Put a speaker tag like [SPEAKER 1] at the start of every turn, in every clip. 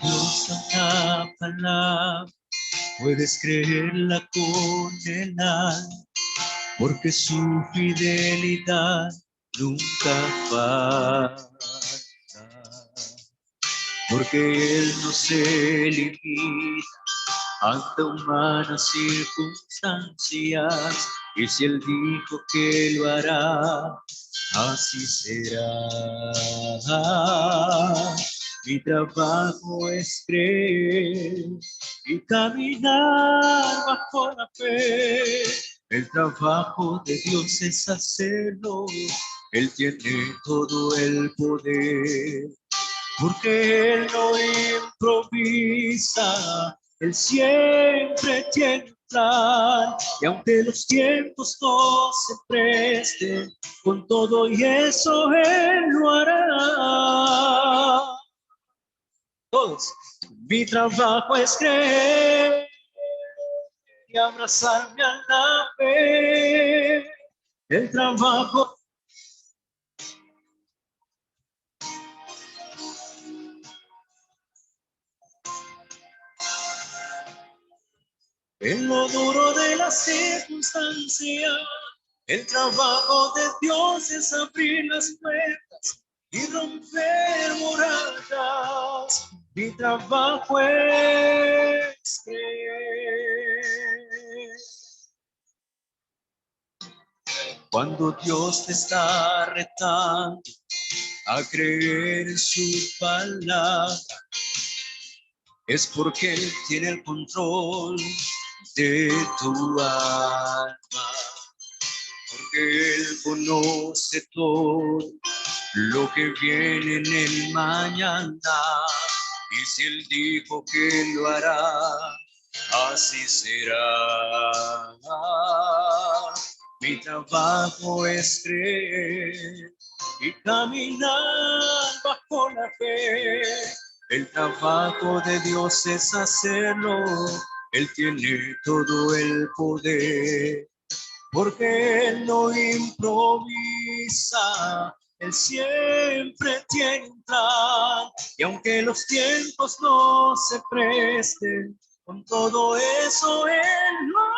[SPEAKER 1] Dios santa palabra, puedes creerla con el alma, porque su fidelidad nunca falta. Porque Él no se limita ante humanas circunstancias, y si Él dijo que lo hará, así será. Mi trabajo es creer y caminar bajo la fe. El trabajo de Dios es hacerlo. Él tiene todo el poder, porque Él no improvisa. Él siempre tiene un plan, y aunque los tiempos no se presten, con todo y eso Él lo hará. Todos. Mi trabajo es creer y abrazarme a la fe. El trabajo. En lo duro de la circunstancia, el trabajo de Dios es abrir las puertas y romper murallas. Mi trabajo es creer. Cuando Dios te está retando a creer en su palabra, es porque Él tiene el control de tu alma. Porque Él conoce todo lo que viene en el mañana. Y si Él dijo que lo hará, así será. Mi trabajo es creer y caminar bajo la fe. El trabajo de Dios es hacerlo. Él tiene todo el poder, porque Él no improvisa. Él siempre tiene un plan, y aunque los tiempos no se presten, con todo eso Él lo hará.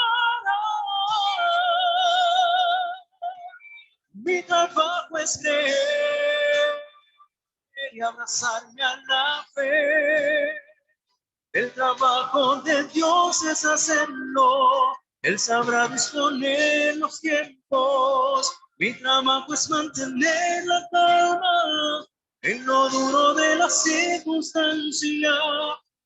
[SPEAKER 1] Mi trabajo es creer y abrazarme a la fe. El trabajo de Dios es hacerlo. Él sabrá disponer los tiempos. Mi trabajo es mantener la calma en lo duro de la circunstancia.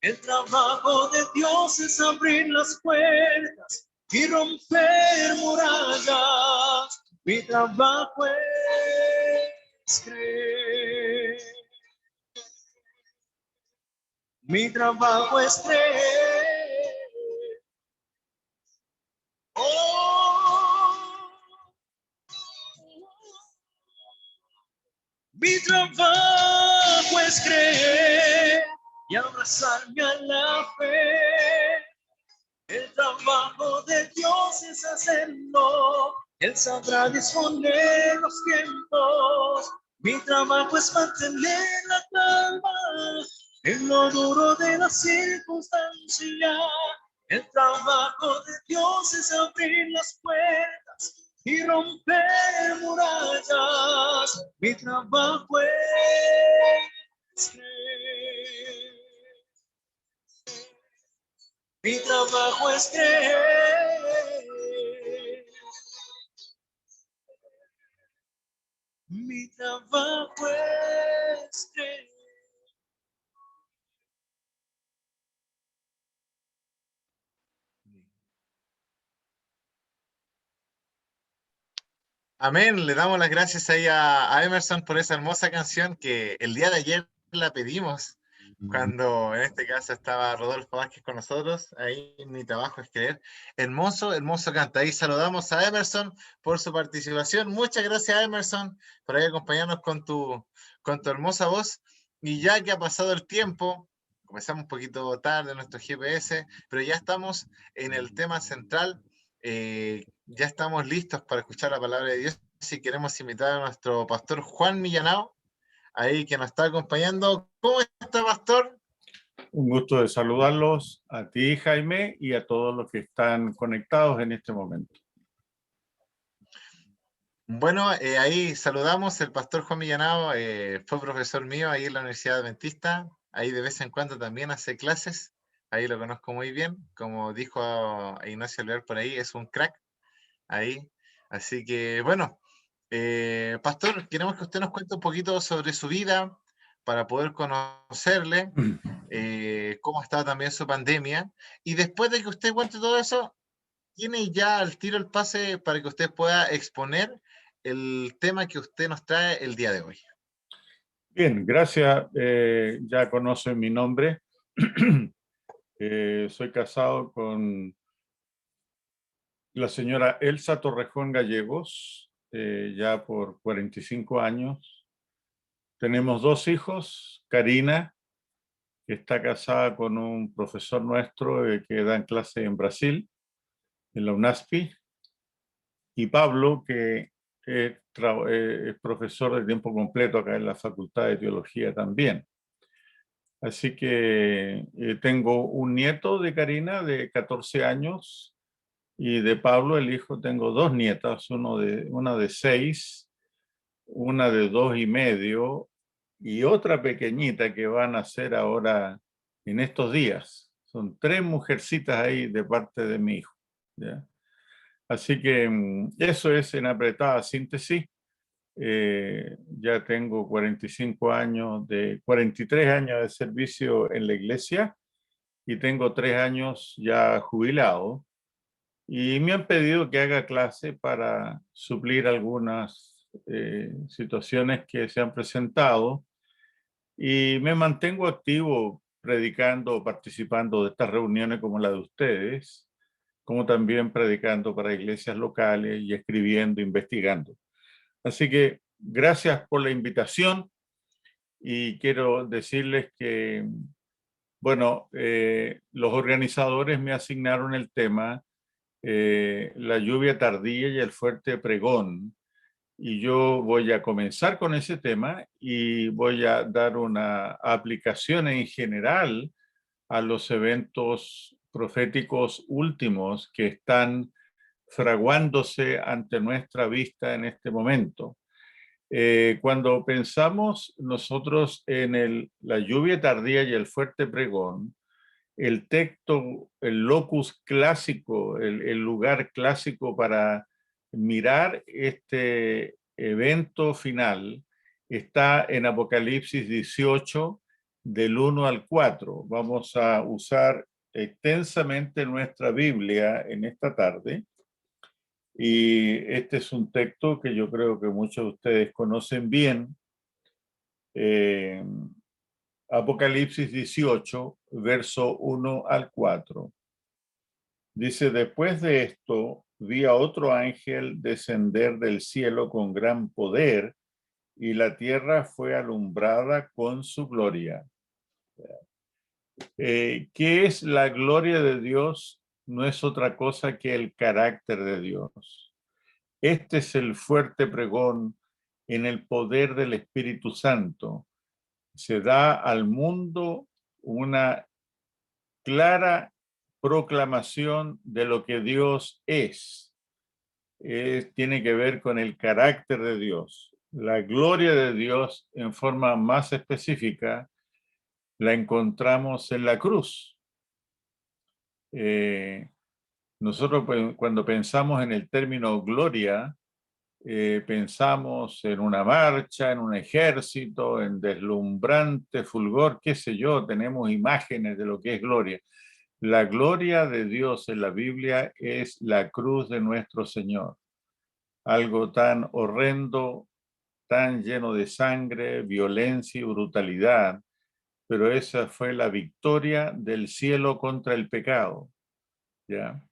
[SPEAKER 1] El trabajo de Dios es abrir las puertas y romper murallas. Mi trabajo es creer. Mi trabajo es creer. Oh, mi trabajo es creer y abrazarme a la fe. El trabajo de Dios es hacerlo. Él sabrá disponer los tiempos. Mi trabajo es mantener la calma en lo duro de la circunstancia. El trabajo de Dios es abrir las puertas y romper murallas. Mi trabajo es creer. Mi trabajo es creer. Mi trabajo es creer.
[SPEAKER 2] Amén, le damos las gracias ahí a Emerson por esa hermosa canción que el día de ayer la pedimos, cuando en este caso estaba Rodolfo Vázquez con nosotros, ahí Mi trabajo es creer. Hermoso, hermoso canta. Ahí saludamos a Emerson por su participación. Muchas gracias, Emerson, por ahí acompañarnos con tu hermosa voz. Y ya que ha pasado el tiempo, comenzamos un poquito tarde en nuestro GPS, pero ya estamos en el tema central Ya estamos listos para escuchar la palabra de Dios. Si queremos invitar a nuestro pastor Juan Millanao, ahí que nos está acompañando. ¿Cómo está, pastor?
[SPEAKER 3] Un gusto de saludarlos a ti, Jaime, y a todos los que están conectados en este momento.
[SPEAKER 2] Bueno, ahí saludamos. El pastor Juan Millanao fue profesor mío ahí en la Universidad Adventista. Ahí de vez en cuando también hace clases. Ahí lo conozco muy bien. Como dijo Ignacio Leal por ahí, es un crack ahí. Así que, bueno, pastor, queremos que usted nos cuente un poquito sobre su vida para poder conocerle, cómo ha estado también su pandemia. Y después de que usted cuente todo eso, tiene ya al tiro el pase para que usted pueda exponer el tema que usted nos trae el día de hoy.
[SPEAKER 3] Bien, gracias. Ya conocen mi nombre. Soy casado con la señora Elsa Torrejón Gallegos, ya por 45 años. Tenemos 2 hijos, Karina, que está casada con un profesor nuestro que da clase en Brasil, en la UNASPI, y Pablo, que es profesor de tiempo completo acá en la Facultad de Teología también. Así que tengo un nieto de Karina de 14 años y de Pablo, el hijo, tengo 2 nietas, una de 6, una de 2 y medio y otra pequeñita que van a nacer ahora en estos días. Son 3 mujercitas ahí de parte de mi hijo, ¿ya? Así que eso es en apretada síntesis. Ya tengo 43 años de servicio en la iglesia y tengo 3 años ya jubilado. Y me han pedido que haga clase para suplir algunas situaciones que se han presentado. Y me mantengo activo predicando, participando de estas reuniones como la de ustedes, como también predicando para iglesias locales y escribiendo, investigando. Así que gracias por la invitación y quiero decirles que, bueno, los organizadores me asignaron el tema la lluvia tardía y el fuerte pregón, y yo voy a comenzar con ese tema y voy a dar una aplicación en general a los eventos proféticos últimos que están fraguándose ante nuestra vista en este momento. Cuando pensamos nosotros en la lluvia tardía y el fuerte pregón, el texto, el locus clásico, el lugar clásico para mirar este evento final está en Apocalipsis 18, del 1 al 4. Vamos a usar extensamente nuestra Biblia en esta tarde. Y este es un texto que yo creo que muchos de ustedes conocen bien. Apocalipsis 18, verso 1 al 4. Dice, después de esto, vi a otro ángel descender del cielo con gran poder, y la tierra fue alumbrada con su gloria. ¿Qué es la gloria de Dios? No es otra cosa que el carácter de Dios. Este es el fuerte pregón en el poder del Espíritu Santo. Se da al mundo una clara proclamación de lo que Dios es. Tiene que ver con el carácter de Dios. La gloria de Dios en forma más específica la encontramos en la cruz. Nosotros cuando pensamos en el término gloria, pensamos en una marcha, en un ejército, en deslumbrante fulgor, qué sé yo, tenemos imágenes de lo que es gloria. La gloria de Dios en la Biblia es la cruz de nuestro Señor. Algo tan horrendo, tan lleno de sangre, violencia y brutalidad, pero esa fue la victoria del cielo contra el pecado, ¿ya?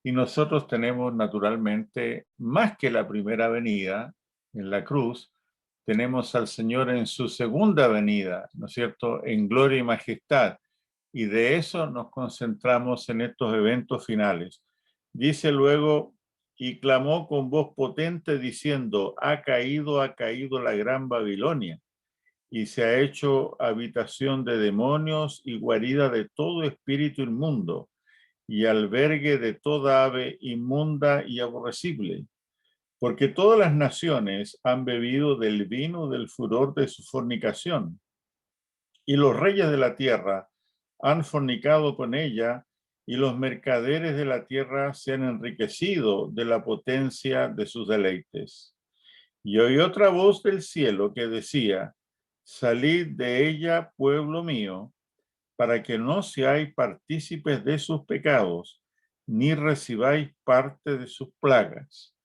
[SPEAKER 3] Y nosotros tenemos naturalmente, más que la primera venida en la cruz, tenemos al Señor en su segunda venida, ¿no es cierto?, en gloria y majestad. Y de eso nos concentramos en estos eventos finales. Dice luego, y clamó con voz potente diciendo, ha caído la gran Babilonia, y se ha hecho habitación de demonios y guarida de todo espíritu inmundo, y albergue de toda ave inmunda y aborrecible. Porque todas las naciones han bebido del vino del furor de su fornicación, y los reyes de la tierra han fornicado con ella, y los mercaderes de la tierra se han enriquecido de la potencia de sus deleites. Y oí otra voz del cielo que decía, salid de ella, pueblo mío, para que no seáis partícipes de sus pecados, ni recibáis parte de sus plagas.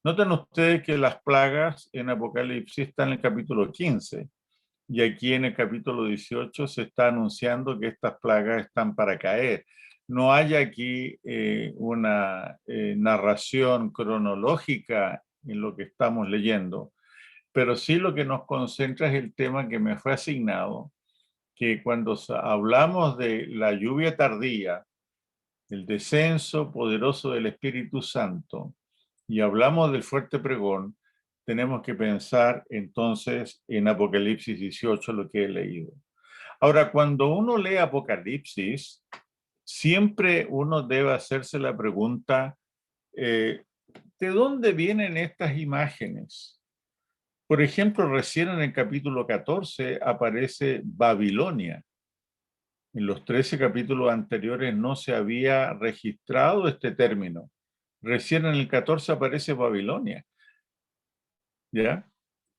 [SPEAKER 3] Noten ustedes que las plagas en Apocalipsis están en el capítulo 15, y aquí en el capítulo 18 se está anunciando que estas plagas están para caer. No hay aquí una narración cronológica en lo que estamos leyendo, pero sí lo que nos concentra es el tema que me fue asignado, que cuando hablamos de la lluvia tardía, el descenso poderoso del Espíritu Santo, y hablamos del fuerte pregón, tenemos que pensar entonces en Apocalipsis 18, lo que he leído. Ahora, cuando uno lee Apocalipsis, siempre uno debe hacerse la pregunta, ¿de dónde vienen estas imágenes? Por ejemplo, recién en el capítulo 14 aparece Babilonia. En los 13 capítulos anteriores no se había registrado este término. Recién en el 14 aparece Babilonia. ¿Ya?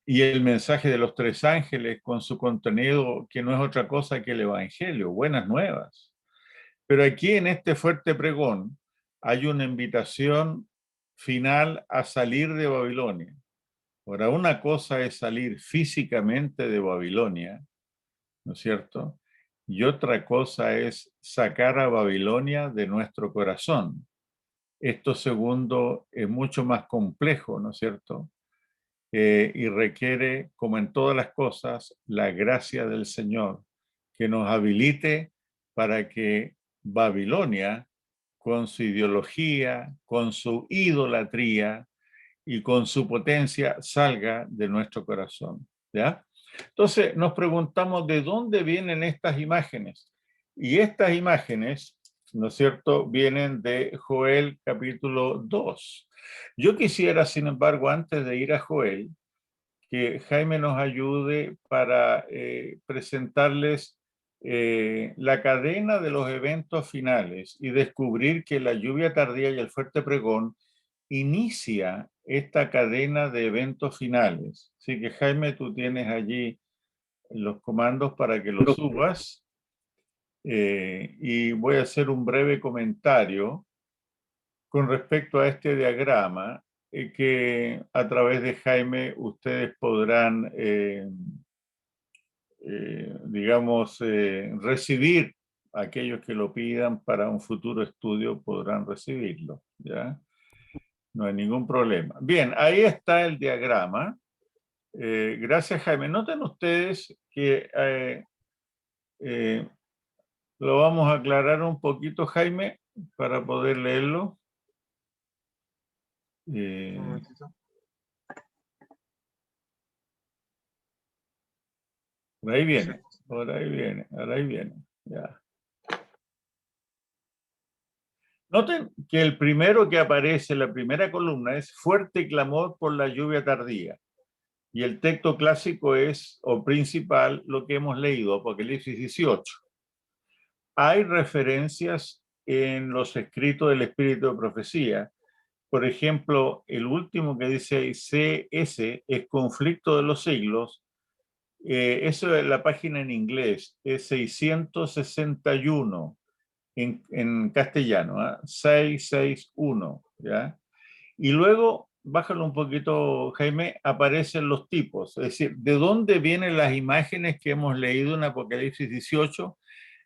[SPEAKER 3] Y el mensaje de los tres ángeles con su contenido, que no es otra cosa que el Evangelio, buenas nuevas. Pero aquí en este fuerte pregón hay una invitación final a salir de Babilonia. Ahora, una cosa es salir físicamente de Babilonia, ¿no es cierto? Y otra cosa es sacar a Babilonia de nuestro corazón. Esto segundo es mucho más complejo, ¿no es cierto? Y requiere, como en todas las cosas, la gracia del Señor, que nos habilite para que Babilonia, con su ideología, con su idolatría y con su potencia, salga de nuestro corazón. ¿Ya? Entonces nos preguntamos de dónde vienen estas imágenes. Y estas imágenes, ¿no es cierto?, vienen de Joel capítulo 2. Yo quisiera, sin embargo, antes de ir a Joel, que Jaime nos ayude para presentarles la cadena de los eventos finales y descubrir que la lluvia tardía y el fuerte pregón inicia esta cadena de eventos finales. Así que Jaime, tú tienes allí los comandos para que lo subas y voy a hacer un breve comentario con respecto a este diagrama que a través de Jaime ustedes podrán, digamos, recibir. Aquellos que lo pidan para un futuro estudio podrán recibirlo, ¿ya? No hay ningún problema. Bien, ahí está el diagrama. Gracias, Jaime. Noten ustedes que lo vamos a aclarar un poquito, Jaime, para poder leerlo. Por ahí viene, por ahí viene, por ahí viene. Ya. Noten que el primero que aparece en la primera columna es fuerte clamor por la lluvia tardía. Y el texto clásico es, o principal, lo que hemos leído, Apocalipsis 18. Hay referencias en los escritos del Espíritu de Profecía. Por ejemplo, el último que dice CS es conflicto de los siglos. Eso es la página en inglés, es 661 en castellano, 661, ¿ya? Y luego, bájalo un poquito, Jaime, aparecen los tipos, es decir, ¿de dónde vienen las imágenes que hemos leído en Apocalipsis 18?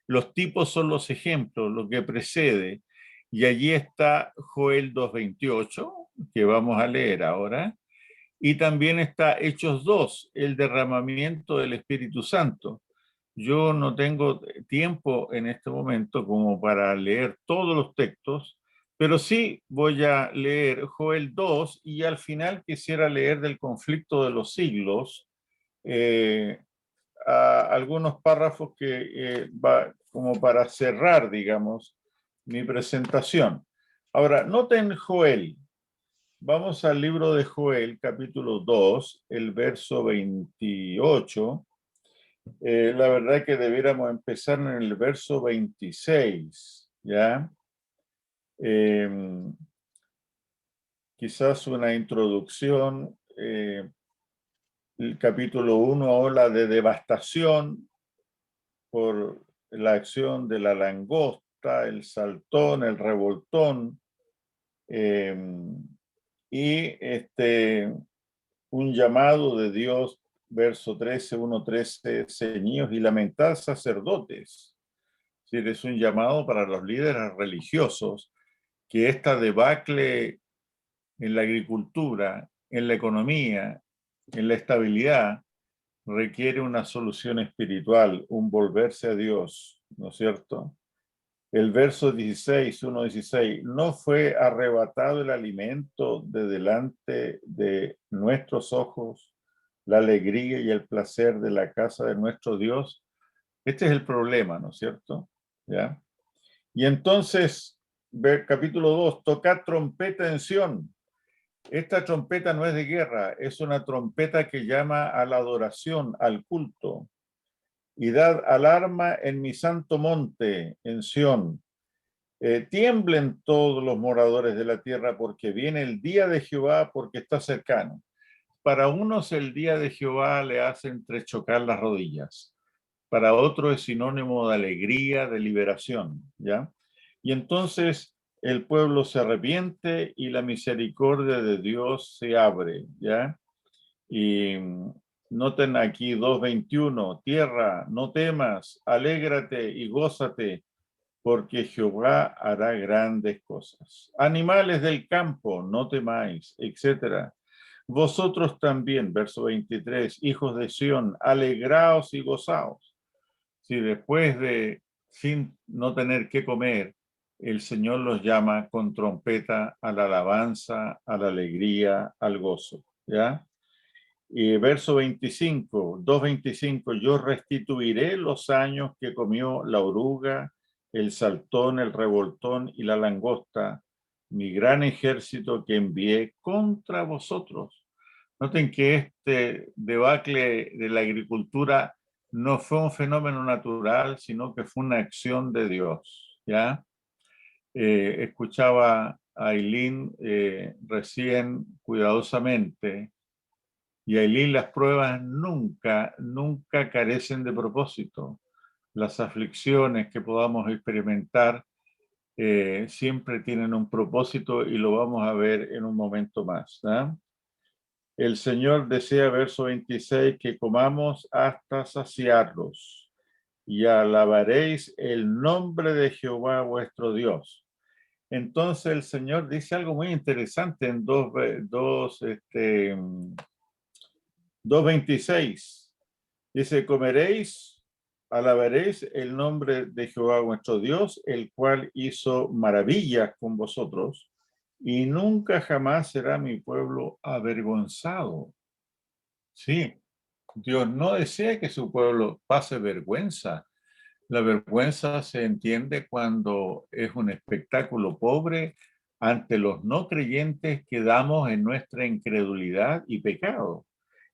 [SPEAKER 3] Los tipos son los ejemplos, lo que precede. Y allí está Joel 2:28, que vamos a leer ahora. Y también está Hechos 2, el derramamiento del Espíritu Santo. Yo no tengo tiempo en este momento como para leer todos los textos, Pero sí voy a leer Joel 2 y al final quisiera leer del conflicto de los siglos, algunos párrafos que va como para cerrar, digamos, mi presentación. Ahora, noten Joel. Vamos al libro de Joel, capítulo 2, el verso 28. La verdad que debiéramos empezar en el verso 26, ¿ya? Quizás una introducción. El capítulo 1 habla de devastación por la acción de la langosta, el saltón, el revoltón, y un llamado de Dios, verso 13, 1:13, ceñidos y lamentad sacerdotes. Es decir, es un llamado para los líderes religiosos que esta debacle en la agricultura, en la economía, en la estabilidad, requiere una solución espiritual, un volverse a Dios, ¿no es cierto? El verso 16, 1:16, no fue arrebatado el alimento de delante de nuestros ojos, la alegría y el placer de la casa de nuestro Dios. Este es el problema, ¿no es cierto? ¿Ya? Y entonces, capítulo 2, tocad trompeta en Sión. Esta trompeta no es de guerra, es una trompeta que llama a la adoración, al culto. Y dad alarma en mi santo monte, en Sión. Tiemblen todos los moradores de la tierra, porque viene el día de Jehová, porque está cercano. Para unos el día de Jehová le hace entrechocar las rodillas. Para otros es sinónimo de alegría, de liberación, ¿ya? Y entonces el pueblo se arrepiente y la misericordia de Dios se abre, ¿ya? Y noten aquí 2:21, tierra, no temas, alégrate y gózate, porque Jehová hará grandes cosas. Animales del campo, no temáis, etcétera. Vosotros también, verso 23, hijos de Sión, alegraos y gozaos. Si después de, sin no tener que comer, el Señor los llama con trompeta a la alabanza, a la alegría, al gozo, ¿ya? Y verso 25, 2:25, yo restituiré los años que comió la oruga, el saltón, el revoltón y la langosta, mi gran ejército que envié contra vosotros. Noten que este debacle de la agricultura no fue un fenómeno natural, sino que fue una acción de Dios, ¿ya? Escuchaba a Eileen recién cuidadosamente, y ahí las pruebas nunca carecen de propósito. Las aflicciones que podamos experimentar siempre tienen un propósito y lo vamos a ver en un momento más, ¿eh? El Señor desea, verso 26, que comamos hasta saciarlos y alabaréis el nombre de Jehová vuestro Dios. Entonces el Señor dice algo muy interesante en 2:26. Dice, comeréis, alabaréis el nombre de Jehová vuestro Dios, el cual hizo maravillas con vosotros, y nunca jamás será mi pueblo avergonzado. Sí, Dios no desea que su pueblo pase vergüenza. La vergüenza se entiende cuando es un espectáculo pobre ante los no creyentes que damos en nuestra incredulidad y pecado.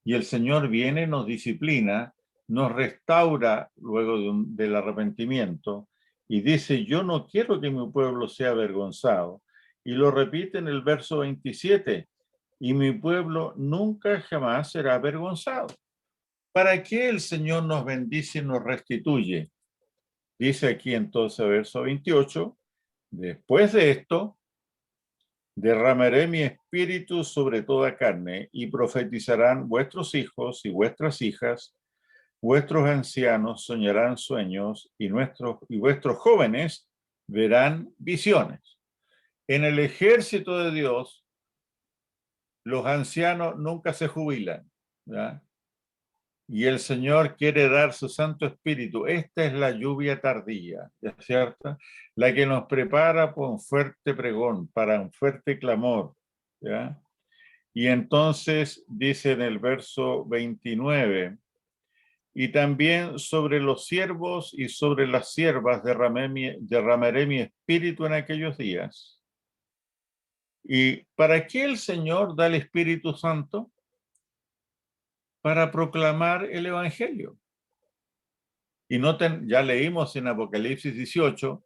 [SPEAKER 3] Y el Señor viene, nos disciplina, nos restaura luego del arrepentimiento y dice, yo no quiero que mi pueblo sea avergonzado. Y lo repite en el verso 27, y mi pueblo nunca jamás será avergonzado. ¿Para qué el Señor nos bendice y nos restituye? Dice aquí entonces, verso 28, después de esto, derramaré mi espíritu sobre toda carne y profetizarán vuestros hijos y vuestras hijas, vuestros ancianos soñarán sueños y vuestros jóvenes verán visiones. En el ejército de Dios, los ancianos nunca se jubilan, ¿ya? y el Señor quiere dar su Santo Espíritu. Esta es la lluvia tardía, ¿ya es cierto? La que nos prepara para un fuerte pregón, para un fuerte clamor, ¿ya? Y entonces dice en el verso 29, y también sobre los siervos y sobre las siervas derramaré mi espíritu en aquellos días. ¿Y para qué el Señor da el Espíritu Santo? Para proclamar el Evangelio. Y noten, ya leímos en Apocalipsis 18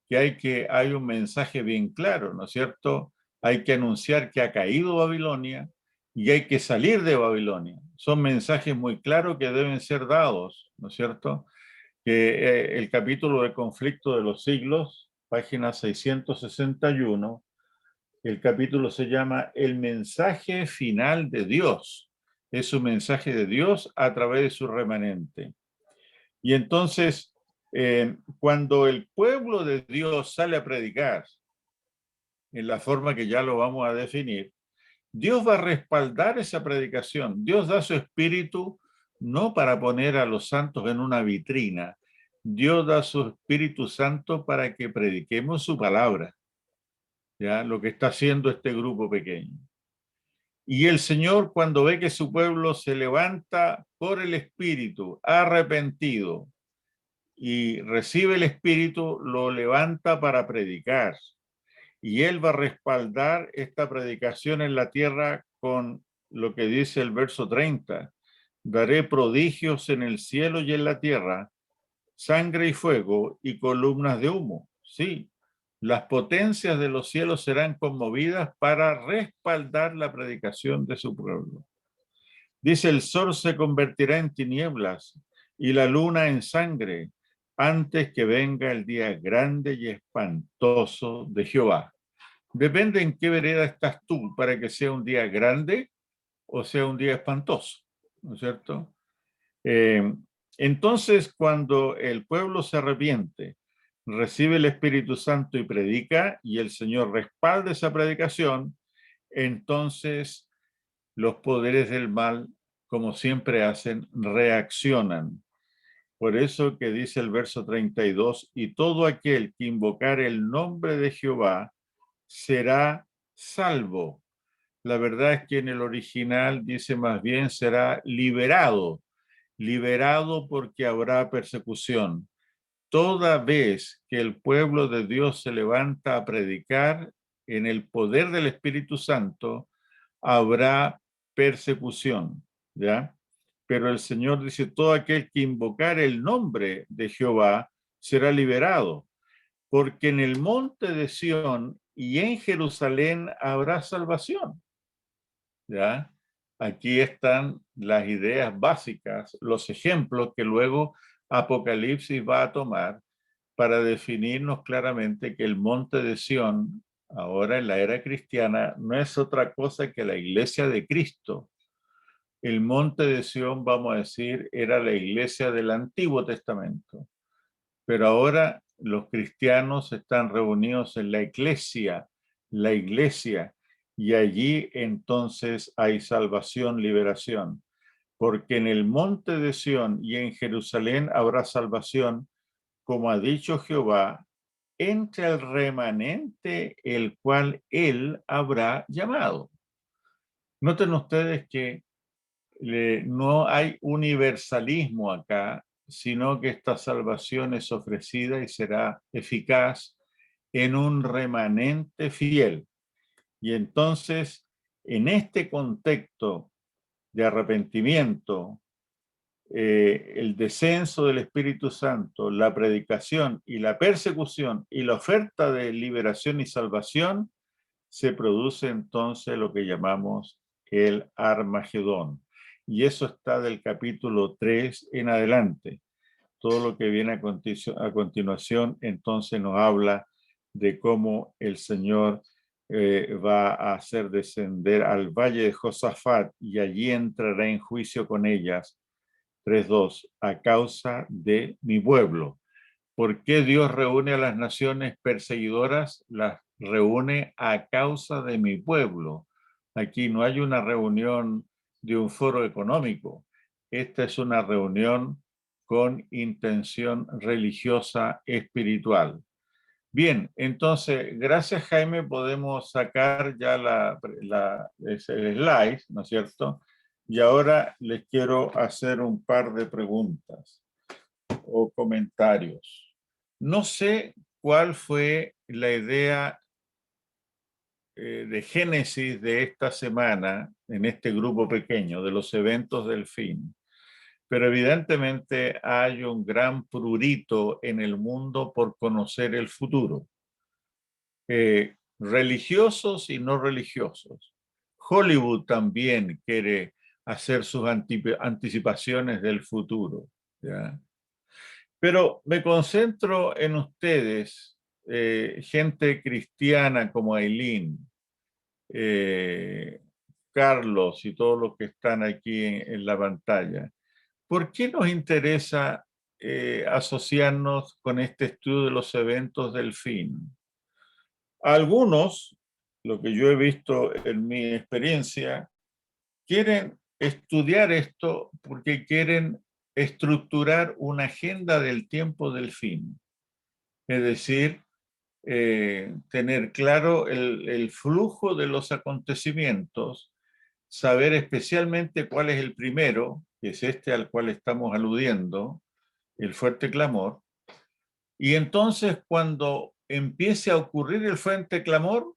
[SPEAKER 3] que hay un mensaje bien claro, ¿no es cierto? Hay que anunciar que ha caído Babilonia y hay que salir de Babilonia. Son mensajes muy claros que deben ser dados, ¿no es cierto? Que el capítulo de conflicto de los siglos, página 661, el capítulo se llama El mensaje final de Dios. Es un mensaje de Dios a través de su remanente. Y entonces, cuando el pueblo de Dios sale a predicar, en la forma que ya lo vamos a definir, Dios va a respaldar esa predicación. Dios da su espíritu no para poner a los santos en una vitrina. Dios da su Espíritu Santo para que prediquemos su palabra, ¿ya? Lo que está haciendo este grupo pequeño. Y el Señor, cuando ve que su pueblo se levanta por el Espíritu, arrepentido, y recibe el Espíritu, lo levanta para predicar. Y Él va a respaldar esta predicación en la tierra con lo que dice el verso 30. Daré prodigios en el cielo y en la tierra, sangre y fuego y columnas de humo. Sí, las potencias de los cielos serán conmovidas para respaldar la predicación de su pueblo. Dice, el sol se convertirá en tinieblas y la luna en sangre antes que venga el día grande y espantoso de Jehová. Depende en qué vereda estás tú para que sea un día grande o sea un día espantoso, ¿no es cierto? Entonces, cuando el pueblo se arrepiente, recibe el Espíritu Santo y predica, y el Señor respalda esa predicación, entonces los poderes del mal, como siempre hacen, reaccionan. Por eso que dice el verso 32, y todo aquel que invocar el nombre de Jehová será salvo. La verdad es que en el original dice más bien será liberado, liberado porque habrá persecución. Toda vez que el pueblo de Dios se levanta a predicar en el poder del Espíritu Santo, habrá persecución, ¿ya? Pero el Señor dice, todo aquel que invocar el nombre de Jehová será liberado, porque en el monte de Sión y en Jerusalén habrá salvación, ¿ya? Aquí están las ideas básicas, los ejemplos que luego Apocalipsis va a tomar para definirnos claramente que el monte de Sión, ahora en la era cristiana, no es otra cosa que la iglesia de Cristo. El monte de Sión, vamos a decir, era la iglesia del Antiguo Testamento, pero ahora los cristianos están reunidos en la iglesia, y allí entonces hay salvación, liberación, porque en el monte de Sión y en Jerusalén habrá salvación, como ha dicho Jehová, entre el remanente el cual él habrá llamado. Noten ustedes que no hay universalismo acá, sino que esta salvación es ofrecida y será eficaz en un remanente fiel. Y entonces, en este contexto de arrepentimiento, el descenso del Espíritu Santo, la predicación y la persecución y la oferta de liberación y salvación, se produce entonces lo que llamamos el Armagedón. Y eso está del capítulo 3 en adelante. Todo lo que viene a continuación entonces nos habla de cómo el Señor va a hacer descender al valle de Josafat y allí entrará en juicio con ellas. 3:2, a causa de mi pueblo. ¿Por qué Dios reúne a las naciones perseguidoras? Las reúne a causa de mi pueblo. Aquí no hay una reunión de un foro económico. esta es una reunión con intención religiosa espiritual. Bien, entonces, gracias Jaime, podemos sacar ya el slide, ¿no es cierto? Y ahora les quiero hacer un par de preguntas o comentarios. No sé cuál fue la idea de génesis de esta semana en este grupo pequeño de los eventos del fin, pero evidentemente hay un gran prurito en el mundo por conocer el futuro. Religiosos y no religiosos. Hollywood también quiere hacer sus anticipaciones del futuro, ¿ya? Pero me concentro en ustedes, gente cristiana como Aileen, Carlos y todos los que están aquí en la pantalla. ¿Por qué nos interesa asociarnos con este estudio de los eventos del fin? Algunos, lo que yo he visto en mi experiencia, quieren estudiar esto porque quieren estructurar una agenda del tiempo del fin. Es decir, tener claro el flujo de los acontecimientos, saber especialmente cuál es el primero, que es este al cual estamos aludiendo, el fuerte clamor, y entonces cuando empiece a ocurrir el fuerte clamor,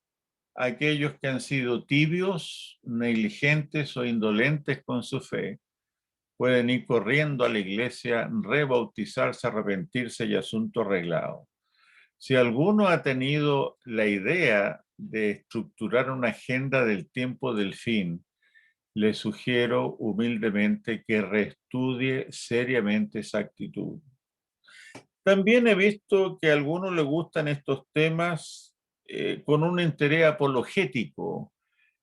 [SPEAKER 3] aquellos que han sido tibios, negligentes o indolentes con su fe, pueden ir corriendo a la iglesia, rebautizarse, arrepentirse y asunto arreglado. Si alguno ha tenido la idea de estructurar una agenda del tiempo del fin, le sugiero humildemente que reestudie seriamente esa actitud. También he visto que a algunos les gustan estos temas con un interés apologético,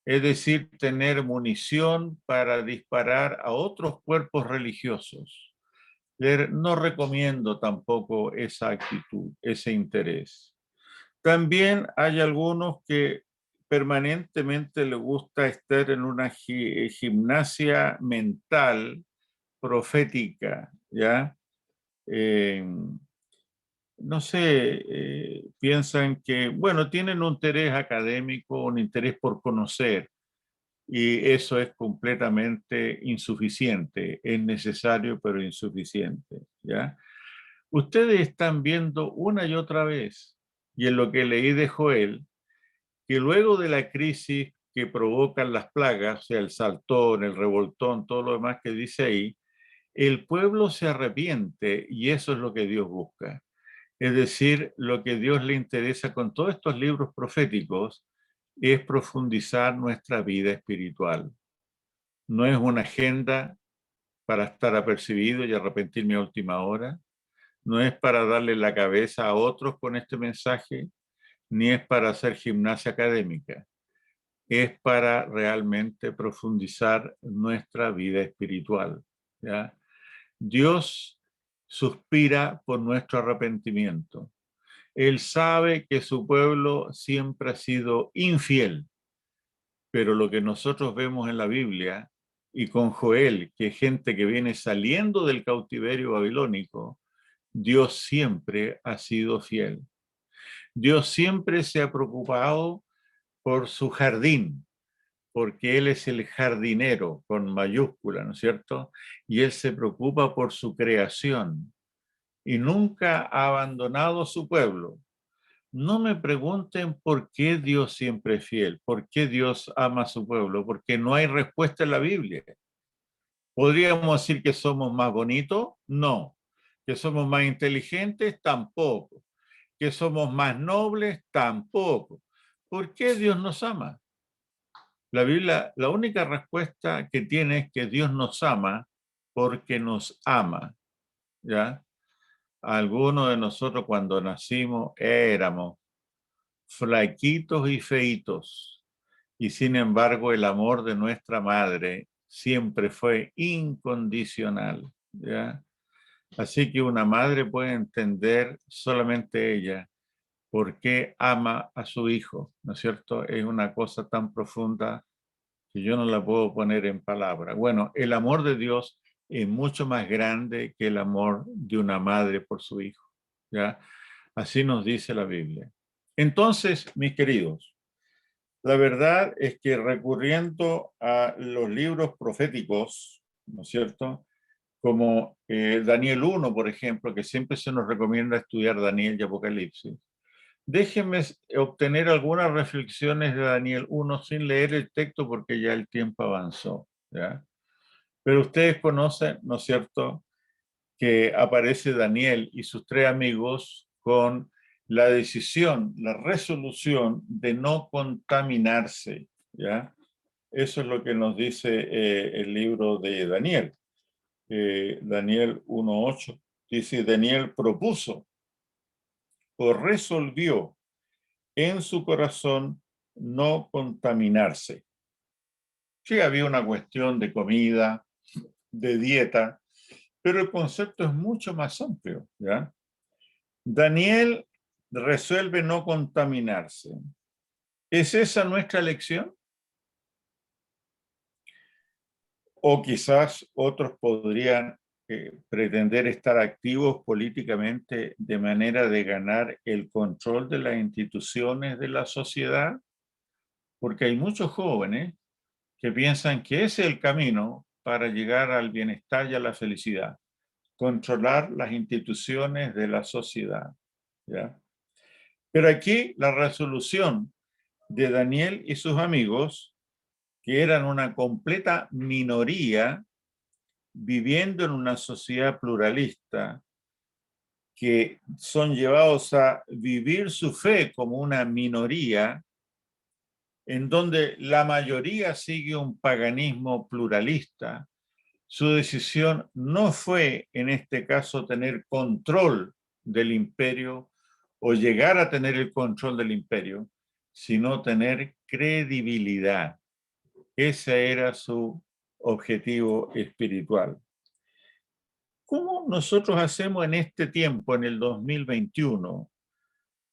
[SPEAKER 3] es decir, tener munición para disparar a otros cuerpos religiosos. No recomiendo tampoco esa actitud, ese interés. También hay algunos que permanentemente les gusta estar en una gimnasia mental profética, ¿ya? No sé, piensan que, bueno, tienen un interés académico, un interés por conocer, y eso es completamente insuficiente, es necesario pero insuficiente, ¿ya? Ustedes están viendo una y otra vez, y en lo que leí de Joel, que luego de la crisis que provocan las plagas, o sea, el saltón, el revoltón, todo lo demás que dice ahí, el pueblo se arrepiente y eso es lo que Dios busca. Es decir, lo que Dios le interesa con todos estos libros proféticos es profundizar nuestra vida espiritual. No es una agenda para estar apercibido y arrepentirme a última hora. No es para darle la cabeza a otros con este mensaje, ni es para hacer gimnasia académica. Es para realmente profundizar nuestra vida espiritual, ¿ya? Dios suspira por nuestro arrepentimiento. Él sabe que su pueblo siempre ha sido infiel, pero lo que nosotros vemos en la Biblia y con Joel, que es gente que viene saliendo del cautiverio babilónico, Dios siempre ha sido fiel. Dios siempre se ha preocupado por su jardín, porque Él es el jardinero con mayúscula, ¿no es cierto? Y Él se preocupa por su creación y nunca ha abandonado su pueblo. No me pregunten por qué Dios siempre es fiel, por qué Dios ama a su pueblo, porque no hay respuesta en la Biblia. ¿Podríamos decir que somos más bonitos? No. ¿Que somos más inteligentes? Tampoco. ¿Que somos más nobles? Tampoco. ¿Por qué Dios nos ama? La Biblia, la única respuesta que tiene es que Dios nos ama porque nos ama, ¿ya? Algunos de nosotros cuando nacimos éramos flaquitos y feitos, y sin embargo el amor de nuestra madre siempre fue incondicional, ¿ya? Así que una madre puede entender, solamente ella, por qué ama a su hijo, ¿no es cierto? Es una cosa tan profunda que yo no la puedo poner en palabras. Bueno, el amor de Dios es mucho más grande que el amor de una madre por su hijo, ¿ya? Así nos dice la Biblia. Entonces, mis queridos, la verdad es que recurriendo a los libros proféticos, ¿no es cierto? Como Daniel 1, por ejemplo, que siempre se nos recomienda estudiar Daniel y Apocalipsis. Déjenme obtener algunas reflexiones de Daniel 1 sin leer el texto porque ya el tiempo avanzó, ¿ya? Pero ustedes conocen, ¿no es cierto?, que aparece Daniel y sus tres amigos con la decisión, la resolución de no contaminarse, ¿ya? Eso es lo que nos dice el libro de Daniel. Daniel 1:8 dice, Daniel propuso o resolvió en su corazón no contaminarse. Sí, había una cuestión de comida, de dieta, pero el concepto es mucho más amplio, ¿ya? Daniel resuelve no contaminarse. ¿Es esa nuestra lección? O quizás otros podrían pretender estar activos políticamente de manera de ganar el control de las instituciones de la sociedad, porque hay muchos jóvenes que piensan que ese es el camino para llegar al bienestar y a la felicidad, controlar las instituciones de la sociedad, ¿ya? Pero aquí la resolución de Daniel y sus amigos, que eran una completa minoría viviendo en una sociedad pluralista, que son llevados a vivir su fe como una minoría, en donde la mayoría sigue un paganismo pluralista. Su decisión no fue, en este caso, tener control del imperio o llegar a tener el control del imperio, sino tener credibilidad. Ese era su objetivo espiritual. ¿Cómo nosotros hacemos en este tiempo, en el 2021?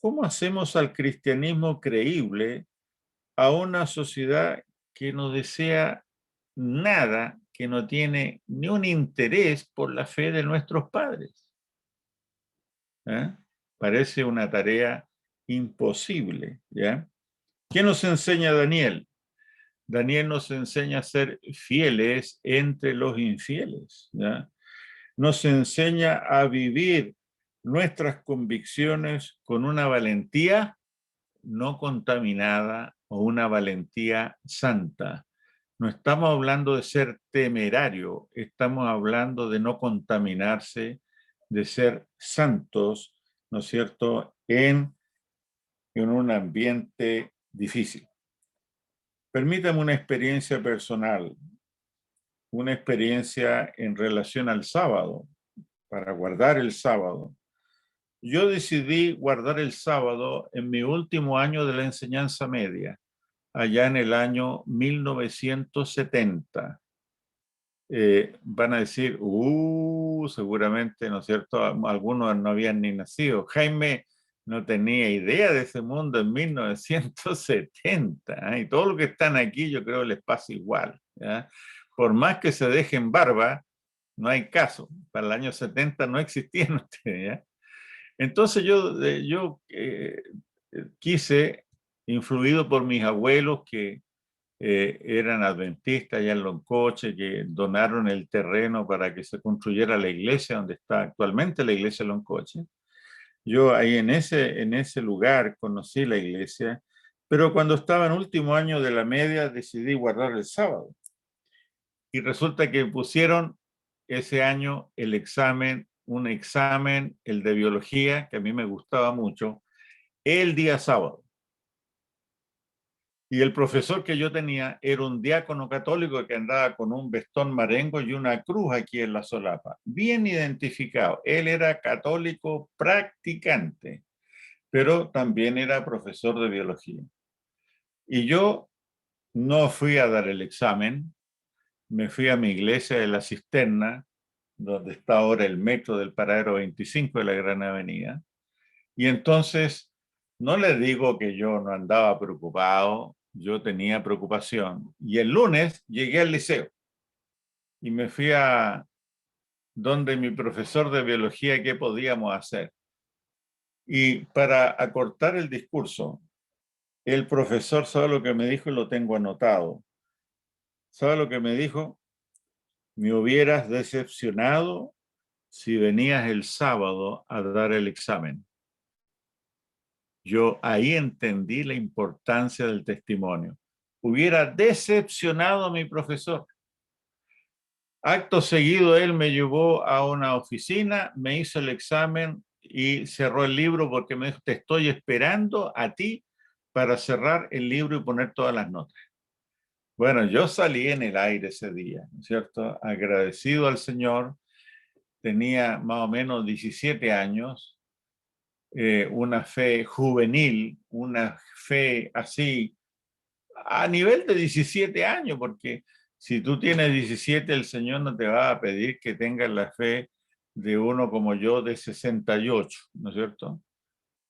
[SPEAKER 3] ¿Cómo hacemos al cristianismo creíble a una sociedad que no desea nada, que no tiene ni un interés por la fe de nuestros padres? ¿Eh? Parece una tarea imposible, ¿ya? ¿Qué nos enseña Daniel? Daniel nos enseña a ser fieles entre los infieles, ¿ya? Nos enseña a vivir nuestras convicciones con una valentía no contaminada o una valentía santa. No estamos hablando de ser temerario, estamos hablando de no contaminarse, de ser santos, ¿no es cierto?, en un ambiente difícil. Permítame una experiencia personal, una experiencia en relación al sábado, para guardar el sábado. Yo decidí guardar el sábado en mi último año de la enseñanza media, allá en el año 1970. Van a decir, seguramente, ¿no es cierto? Algunos no habían ni nacido. Jaime no tenía idea de ese mundo en 1970, ¿eh? Y todo lo que están aquí yo creo les pasa igual, ¿ya? Por más que se dejen barba, no hay caso. Para el año 70 no existían ustedes, ¿ya? Entonces yo quise, influido por mis abuelos que eran adventistas allá en Loncoche, que donaron el terreno para que se construyera la iglesia donde está actualmente la iglesia de Loncoche. Yo ahí en ese lugar conocí la iglesia, pero cuando estaba en último año de la media decidí guardar el sábado. Y resulta que pusieron ese año un examen, el de biología, que a mí me gustaba mucho, el día sábado. Y el profesor que yo tenía era un diácono católico que andaba con un vestón marengo y una cruz aquí en la solapa. Bien identificado. Él era católico practicante, pero también era profesor de biología. Y yo no fui a dar el examen, me fui a mi iglesia de la Cisterna, donde está ahora el metro del paradero 25 de la Gran Avenida. Y entonces, no les digo que yo no andaba preocupado, yo tenía preocupación. Y el lunes llegué al liceo y me fui a donde mi profesor de biología qué podíamos hacer. Y para acortar el discurso, el profesor, ¿sabe lo que me dijo? Y lo tengo anotado. ¿Sabe lo que me dijo? Me hubieras decepcionado si venías el sábado a dar el examen. Yo ahí entendí la importancia del testimonio. Hubiera decepcionado a mi profesor. Acto seguido, él me llevó a una oficina, me hizo el examen y cerró el libro porque me dijo, te estoy esperando a ti para cerrar el libro y poner todas las notas. Bueno, yo salí en el aire ese día, ¿no es cierto? Agradecido al Señor. Tenía más o menos 17 años, una fe juvenil, una fe así, a nivel de 17 años, porque si tú tienes 17, el Señor no te va a pedir que tengas la fe de uno como yo de 68, ¿no es cierto?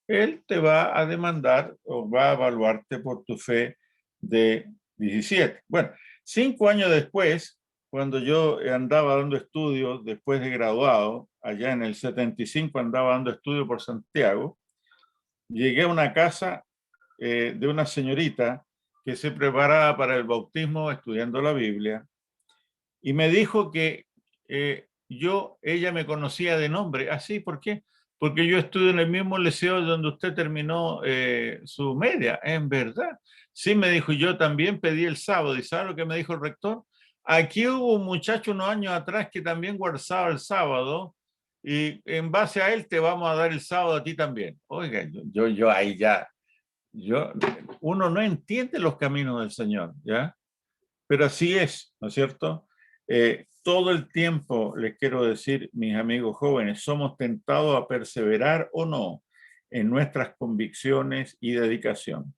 [SPEAKER 3] Él te va a demandar o va a evaluarte por tu fe de 17. Bueno, 5 años después, cuando yo andaba dando estudios después de graduado, allá en el 75 andaba dando estudios por Santiago, llegué a una casa de una señorita que se preparaba para el bautismo estudiando la Biblia y me dijo que ella me conocía de nombre. ¿Así? ¿Por qué? Porque yo estudio en el mismo liceo donde usted terminó su media. En verdad. Sí, me dijo, yo también pedí el sábado. ¿Y sabe lo que me dijo el rector? Aquí hubo un muchacho unos años atrás que también guardaba el sábado y en base a él te vamos a dar el sábado a ti también. Oiga, yo ahí ya, uno no entiende los caminos del Señor, ¿ya? Pero así es, ¿no es cierto? Todo el tiempo les quiero decir, mis amigos jóvenes, somos tentados a perseverar o no en nuestras convicciones y dedicación.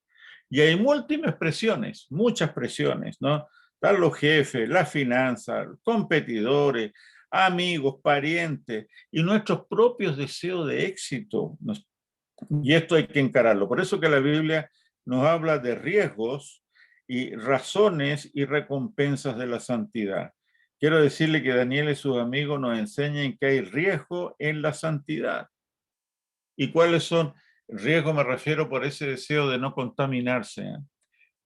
[SPEAKER 3] Y hay múltiples presiones, muchas presiones, ¿no? Están los jefes, las finanzas, competidores, amigos, parientes y nuestros propios deseos de éxito. Y esto hay que encararlo. Por eso que la Biblia nos habla de riesgos y razones y recompensas de la santidad. Quiero decirle que Daniel y sus amigos nos enseñan que hay riesgo en la santidad. ¿Y cuáles son? Riesgo me refiero por ese deseo de no contaminarse, ¿eh?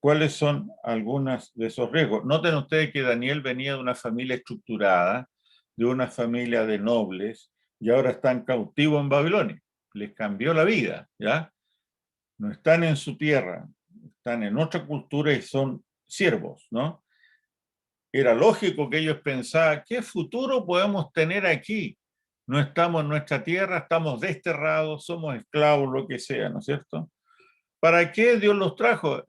[SPEAKER 3] ¿Cuáles son algunos de esos riesgos? Noten ustedes que Daniel venía de una familia estructurada, de una familia de nobles, y ahora están cautivos en Babilonia. Les cambió la vida, ¿ya? No están en su tierra, están en otra cultura y son siervos, ¿no? Era lógico que ellos pensaban, ¿qué futuro podemos tener aquí? No estamos en nuestra tierra, estamos desterrados, somos esclavos, lo que sea, ¿no es cierto? ¿Para qué Dios los trajo?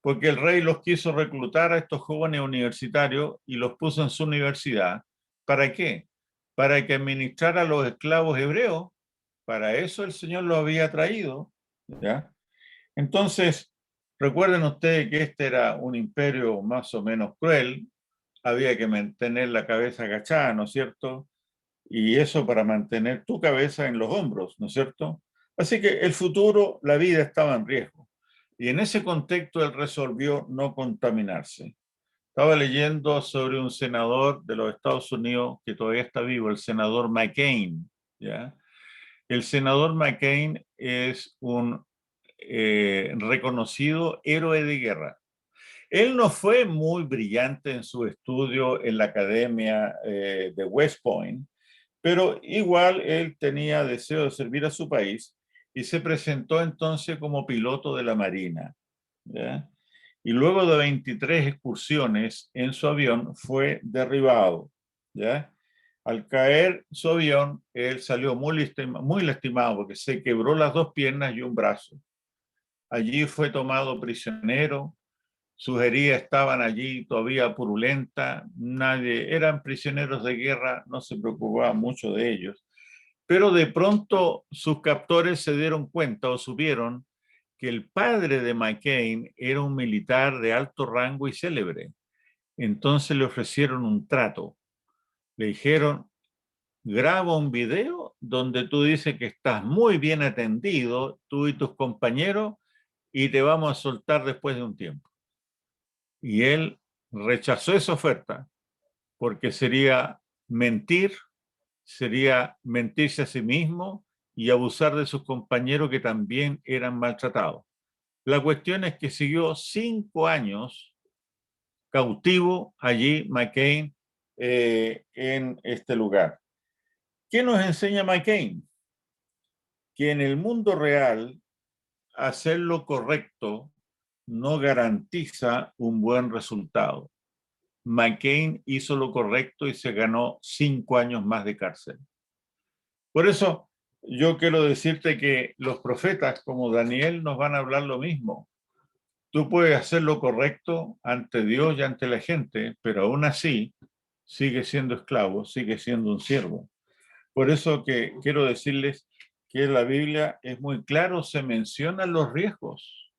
[SPEAKER 3] Porque el rey los quiso reclutar a estos jóvenes universitarios y los puso en su universidad. ¿Para qué? Para que administrara a los esclavos hebreos. Para eso el Señor los había traído, ¿ya? Entonces, recuerden ustedes que este era un imperio más o menos cruel, había que mantener la cabeza agachada, ¿no es cierto? Y eso para mantener tu cabeza en los hombros, ¿no es cierto? Así que el futuro, la vida estaba en riesgo. Y en ese contexto él resolvió no contaminarse. Estaba leyendo sobre un senador de los Estados Unidos que todavía está vivo, el senador McCain, ¿ya? El senador McCain es un reconocido héroe de guerra. Él no fue muy brillante en su estudio en la academia de West Point, pero igual él tenía deseo de servir a su país y se presentó entonces como piloto de la Marina, ¿ya? Y luego de 23 excursiones en su avión fue derribado, ¿ya? Al caer su avión, él salió muy lastimado porque se quebró las 2 piernas y un brazo. Allí fue tomado prisionero, sus heridas estaban allí todavía purulentas, eran prisioneros de guerra, no se preocupaba mucho de ellos. Pero de pronto sus captores se dieron cuenta o supieron que el padre de McCain era un militar de alto rango y célebre. Entonces le ofrecieron un trato. Le dijeron, graba un video donde tú dices que estás muy bien atendido, tú y tus compañeros, y te vamos a soltar después de un tiempo. Y él rechazó esa oferta porque sería mentir sería mentirse a sí mismo y abusar de sus compañeros que también eran maltratados. La cuestión es que siguió 5 años cautivo allí McCain en este lugar. ¿Qué nos enseña McCain? Que en el mundo real hacer lo correcto no garantiza un buen resultado. McCain hizo lo correcto y se ganó 5 años más de cárcel. Por eso yo quiero decirte que los profetas como Daniel nos van a hablar lo mismo. Tú puedes hacer lo correcto ante Dios y ante la gente, pero aún así sigue siendo esclavo, sigue siendo un siervo. Por eso que quiero decirles que la Biblia es muy claro, se mencionan los riesgos,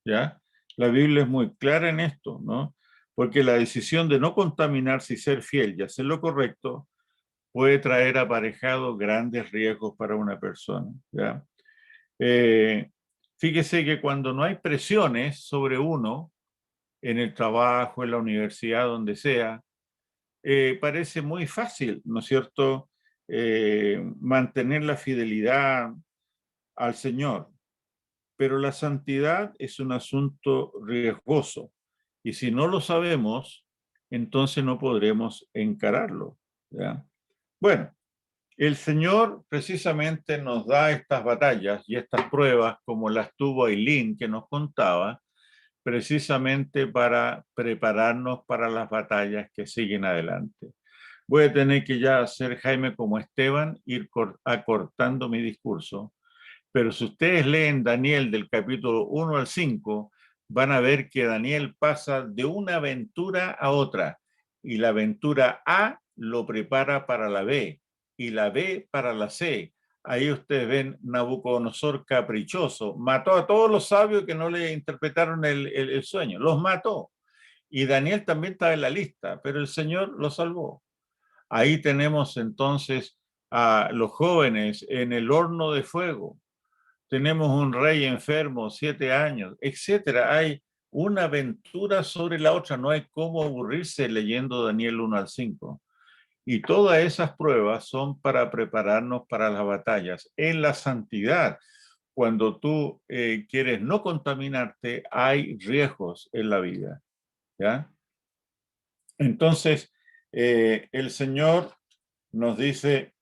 [SPEAKER 3] ¿ya? La Biblia es muy clara en esto, ¿no? Porque la decisión de no contaminarse y ser fiel y hacer lo correcto puede traer aparejado grandes riesgos para una persona, ¿ya? Fíjese que cuando no hay presiones sobre uno, en el trabajo, en la universidad, donde sea, parece muy fácil, ¿no es cierto?, mantener la fidelidad al Señor. Pero la santidad es un asunto riesgoso y si no lo sabemos, entonces no podremos encararlo, ¿ya? Bueno, el Señor precisamente nos da estas batallas y estas pruebas, como las tuvo Ailín, que nos contaba, precisamente para prepararnos para las batallas que siguen adelante. Voy a tener que ya hacer, Jaime, como Esteban, ir acortando mi discurso, pero si ustedes leen Daniel del capítulo 1 al 5, van a ver que Daniel pasa de una aventura a otra, y la aventura A lo prepara para la B, y la B para la C. Ahí ustedes ven Nabucodonosor caprichoso, mató a todos los sabios que no le interpretaron el sueño, los mató. Y Daniel también estaba en la lista, pero el Señor lo salvó. Ahí tenemos entonces a los jóvenes en el horno de fuego. Tenemos un rey enfermo, 7 años, etcétera. Hay una aventura sobre la otra, no hay cómo aburrirse leyendo Daniel 1 al 5. Y todas esas pruebas son para prepararnos para las batallas. En la santidad, cuando tú quieres no contaminarte, hay riesgos en la vida, ¿ya? Entonces, el Señor nos dice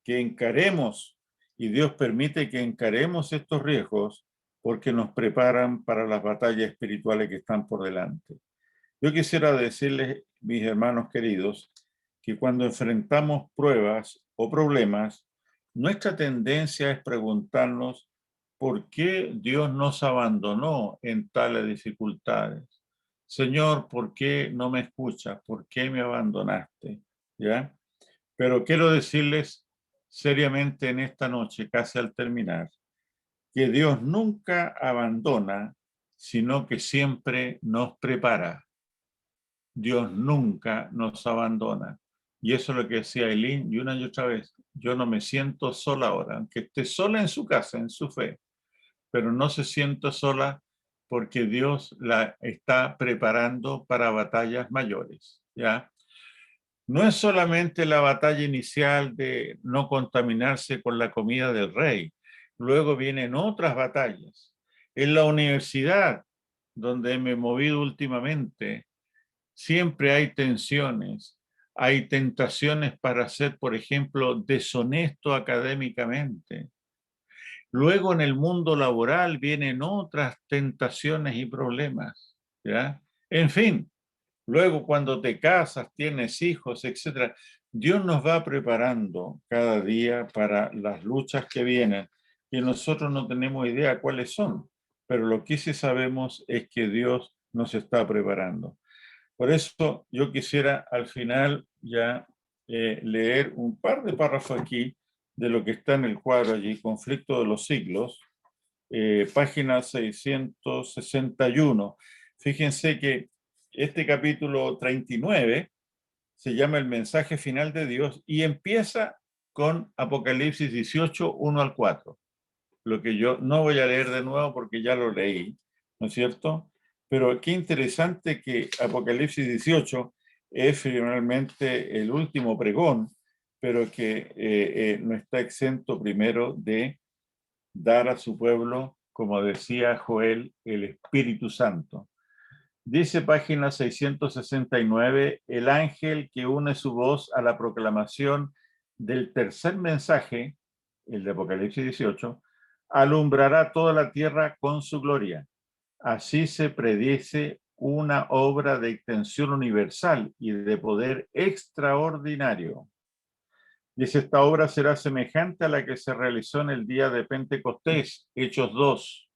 [SPEAKER 3] que encaremos, y Dios permite que encaremos estos riesgos porque nos preparan para las batallas espirituales que están por delante. Yo quisiera decirles, mis hermanos queridos, que cuando enfrentamos pruebas o problemas, nuestra tendencia es preguntarnos por qué Dios nos abandonó en tales dificultades. Señor, ¿por qué no me escuchas? ¿Por qué me abandonaste? ¿Ya? Pero quiero decirles seriamente en esta noche, casi al terminar, que Dios nunca abandona, sino que siempre nos prepara. Dios nunca nos abandona. Y eso es lo que decía Eileen, y una y otra vez, yo no me siento sola ahora, aunque esté sola en su casa, en su fe, pero no se siente sola porque Dios la está preparando para batallas mayores, ¿ya? No es solamente la batalla inicial de no contaminarse con la comida del rey, luego vienen otras batallas. En la universidad, donde me he movido últimamente, siempre hay tensiones, hay tentaciones para ser, por ejemplo, deshonesto académicamente. Luego en el mundo laboral vienen otras tentaciones y problemas, ¿ya? En fin, luego cuando te casas, tienes hijos, etcétera, Dios nos va preparando cada día para las luchas que vienen y nosotros no tenemos idea cuáles son, pero lo que sí sabemos es que Dios nos está preparando. Por eso yo quisiera al final ya leer un par de párrafos aquí de lo que está en el cuadro allí, Conflicto de los Siglos, página 661. Fíjense que este capítulo 39 se llama El mensaje final de Dios y empieza con Apocalipsis 18, 1 al 4. Lo que yo no voy a leer de nuevo porque ya lo leí, ¿no es cierto? Pero qué interesante que Apocalipsis 18 es finalmente el último pregón pero que no está exento primero de dar a su pueblo, como decía Joel, el Espíritu Santo. Dice página 669, el ángel que une su voz a la proclamación del tercer mensaje, el de Apocalipsis 18, alumbrará toda la tierra con su gloria. Así se predice una obra de extensión universal y de poder extraordinario. Dice, esta obra será semejante a la que se realizó en el día de Pentecostés, Hechos 2,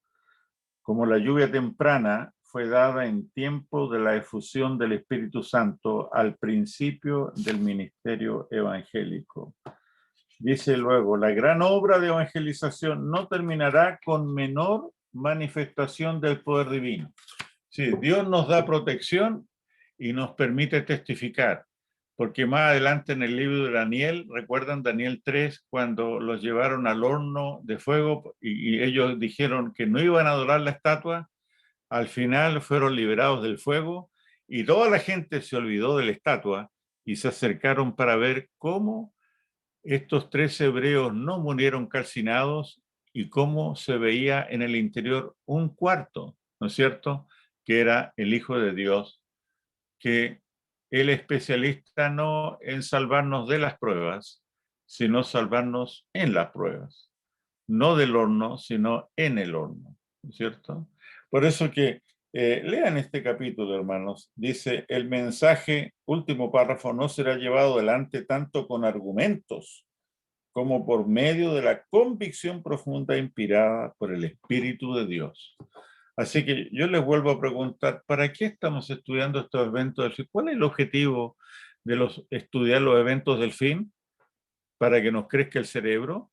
[SPEAKER 3] como la lluvia temprana fue dada en tiempo de la efusión del Espíritu Santo al principio del ministerio evangélico. Dice luego, la gran obra de evangelización no terminará con menor manifestación del poder divino. Sí, Dios nos da protección y nos permite testificar, porque más adelante en el libro de Daniel, recuerdan Daniel 3, cuando los llevaron al horno de fuego y ellos dijeron que no iban a adorar la estatua, al final fueron liberados del fuego y toda la gente se olvidó de la estatua y se acercaron para ver cómo estos 3 hebreos no murieron calcinados y cómo se veía en el interior un cuarto, ¿no es cierto?, que era el Hijo de Dios, que el especialista no en salvarnos de las pruebas, sino salvarnos en las pruebas. No del horno, sino en el horno, ¿no es cierto? Por eso que lean este capítulo, hermanos. Dice, el mensaje, último párrafo, no será llevado adelante tanto con argumentos como por medio de la convicción profunda inspirada por el Espíritu de Dios. Así que yo les vuelvo a preguntar, ¿para qué estamos estudiando estos eventos del fin? ¿Cuál es el objetivo de estudiar los eventos del fin? ¿Para que nos crezca el cerebro?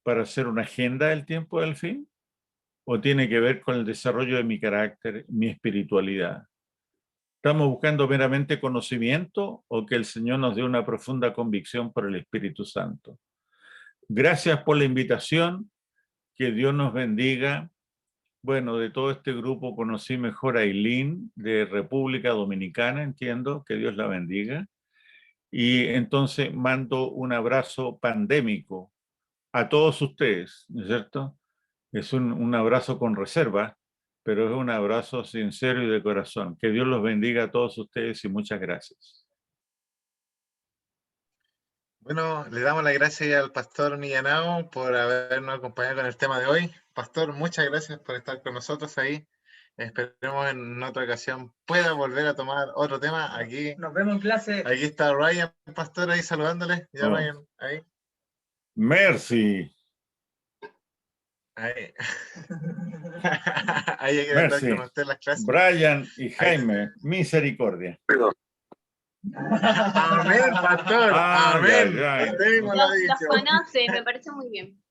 [SPEAKER 3] ¿Para hacer una agenda del tiempo del fin? ¿O tiene que ver con el desarrollo de mi carácter, mi espiritualidad? ¿Estamos buscando meramente conocimiento o que el Señor nos dé una profunda convicción por el Espíritu Santo? Gracias por la invitación, que Dios nos bendiga. Bueno, de todo este grupo conocí mejor a Eileen de República Dominicana, entiendo, que Dios la bendiga. Y entonces mando un abrazo pandémico a todos ustedes, ¿no es cierto? Es un abrazo con reserva, pero es un abrazo sincero y de corazón. Que Dios los bendiga a todos ustedes y muchas gracias.
[SPEAKER 2] Bueno, le damos las gracias al pastor Millanao por habernos acompañado con el tema de hoy. Pastor, muchas gracias por estar con nosotros ahí. Esperemos en otra ocasión pueda volver a tomar otro tema. Aquí
[SPEAKER 1] Nos vemos en clase.
[SPEAKER 2] Aquí está Ryan, pastor, ahí saludándole. Ya,
[SPEAKER 3] Oh.
[SPEAKER 2] Ryan, ahí.
[SPEAKER 3] Merci.
[SPEAKER 2] Ahí. Ahí hay que
[SPEAKER 3] Merci.
[SPEAKER 2] estar con usted en las clases.
[SPEAKER 3] Brian y Jaime, misericordia.
[SPEAKER 2] Amén, pastor. Amén.
[SPEAKER 4] Los conoce, me parece muy bien.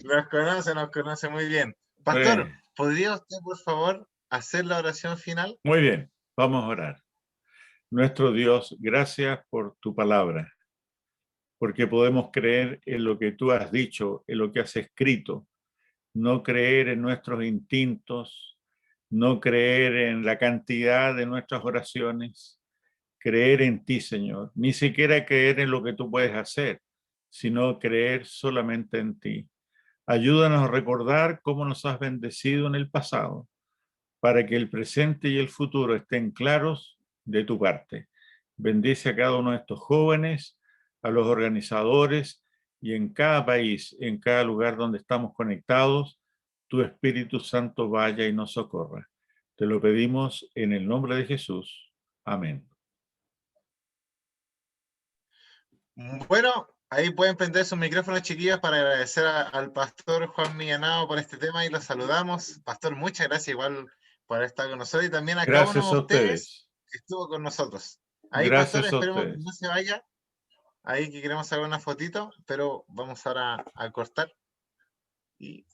[SPEAKER 2] Nos conoce muy bien. Pastor, ¿podría usted, por favor, hacer la oración final?
[SPEAKER 3] Muy bien, vamos a orar. Nuestro Dios, gracias por tu palabra, porque podemos creer en lo que tú has dicho, en lo que has escrito, no creer en nuestros instintos, no creer en la cantidad de nuestras oraciones, creer en ti, Señor, ni siquiera creer en lo que tú puedes hacer, sino creer solamente en ti. Ayúdanos a recordar cómo nos has bendecido en el pasado, para que el presente y el futuro estén claros de tu parte. Bendice a cada uno de estos jóvenes, a los organizadores y en cada país, en cada lugar donde estamos conectados, tu Espíritu Santo vaya y nos socorra. Te lo pedimos en el nombre de Jesús. Amén.
[SPEAKER 2] Bueno, ahí pueden prender sus micrófonos, chiquillos, para agradecer al pastor Juan Millanao por este tema y los saludamos. Pastor, muchas gracias igual por estar con nosotros y también a cada uno de ustedes que estuvo con nosotros. Ahí,
[SPEAKER 3] Gracias,
[SPEAKER 2] pastor, esperemos que no se vaya. Ahí que queremos sacar una fotito, pero vamos ahora a cortar. Y